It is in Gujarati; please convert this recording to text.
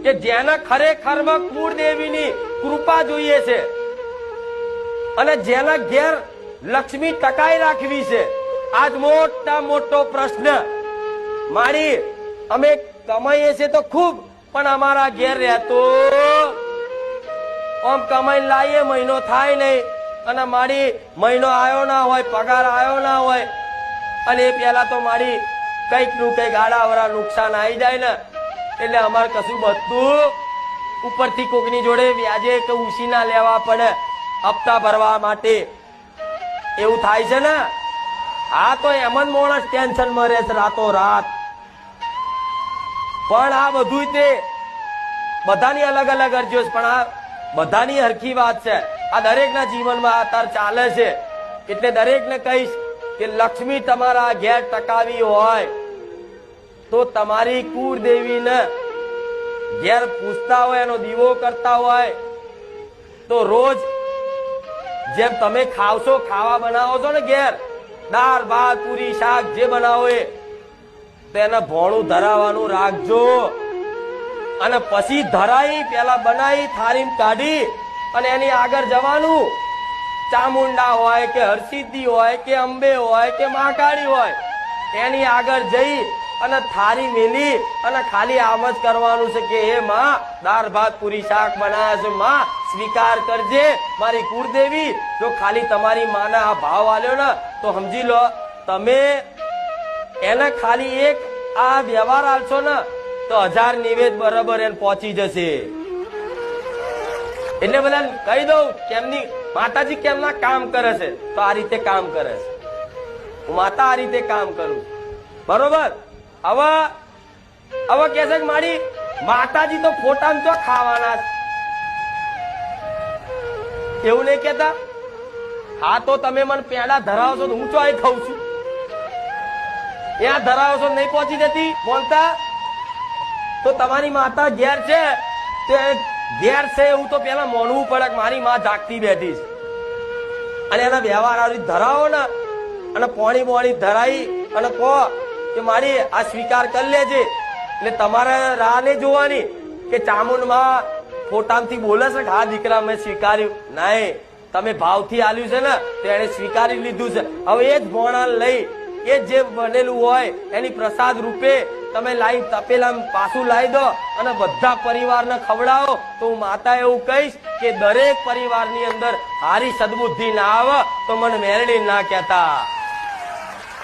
કે જેને ખરેખરમાં કુળદેવીની કૃપા જોઈએ છે અને જેના ઘેર લક્ષ્મી ટકાઈ રાખવી છે, આજ મોટા મોટો પ્રશ્ન મારી અમે કમાઈએ છે તો ખૂબ, પણ અમારા ઘેર રહેતો આમ કમાઈ લાવીએ મહિનો થાય નહીં અને મારી મહિનો આવ્યો ના હોય, પગાર આવ્યો ના હોય અને એ પેલા તો મારી કઈક નું કઈક આડાવરા નુકસાન આવી જાય ને એટલે અમારે કશું બધું ઉપરથી કોકની જોડે વ્યાજે કે ઉછીના લેવા પડે હપ્તા ભરવા માટે, એવું થાય છે ને. આ તો એમ જ માણસ ટેન્શન માં રહે છે રાતો રાત. પણ આ બધું તે બધાની અલગ અલગ અરજીઓ છે, પણ આ બધાની હરખી વાત છે. આ દરેકના જીવનમાં અત્યારે ચાલે છે. એટલે દરેકને કહીશ કે લક્ષ્મી તમારા ઘેર ટકાવી હોય તો તમારી કુળદેવીને ઘેર પૂછતા હોય, એનો દીવો કરતા હોય તો રોજ જેમ તમે ખાવશો, ખાવા બનાવો છો ને ઘેર, દાળ ભાત પૂરી શાક જે બનાવો એ તો એને ભોણું ધરાવવાનું રાખજો. અને પછી ધરાઈ પેલા બનાવી થાળી કાઢી અને એની આગળ જવાનું. ચામુંડા હોય કે હરસિદ્ધિ હોય કે અંબે હોય કે મહાકાળી હોય, એની આગળ જઈ અને થાળી મેલી અને ખાલી આમ જ કરવાનું છે કે હે માં, દાળ ભાત પૂરી શાક બનાવ્યા છે, માં સ્વીકાર કરજે મારી કુળદેવી. જો ખાલી તમારી માના આ ભાવ આલ્યો ને તો સમજી લો તમે એને ખાલી એક આ વ્યવહાર આલશો ને તો 1000 નિવેદ બરાબર એને પહોંચી જશે. એટલે બધા કહી દઉં કેમની માતાજી કેમના કામ કરે છે, તો આ રીતે કામ કરે છે. હું માતા આ રીતે કામ કરું બરોબર. હવે કે છે કે મારી માતાજી તો ફોટામાં તો ખાવાના છે, એવું નહીં કેતા. હા તો તમે મને પેડા ધરાવશો તો હું ચોય ખાઉં છું, ત્યાં ધરાવશો નહીં પહોંચી જતી બોલતા તો તમારી માતા ઘેર છે તે ઘેર છે એવું તો પેલા માનવું પડે કે મારી માં જાગતી બેઠી છે. અને એના વ્યવહાર આવી ધરાવો ને અને પોણી ધરાઈ અને કહો કે મારી આ સ્વીકાર કરી લેજે, એટલે તમારે રાહ નહીં જોવાની કે ચામુંડમાં ફોટામાંથી બોલે છે કે હા દીકરા મેં સ્વીકાર્યું. નહીં, તમે ભાવથી આલ્યું છે ને તો એને સ્વીકારી લીધું છે. હવે એ જ ભોણા લઈ એ જે બનેલું હોય એની પ્રસાદ રૂપે તમે લાવી તપેલા પાછું લાવી દો અને બધા પરિવારને ખવડાવો. તો હું માતા એવું કહીશ કે દરેક પરિવારની અંદર હારી સદબુદ્ધિ ના આવે તો મને મેરડી ના કહેતા.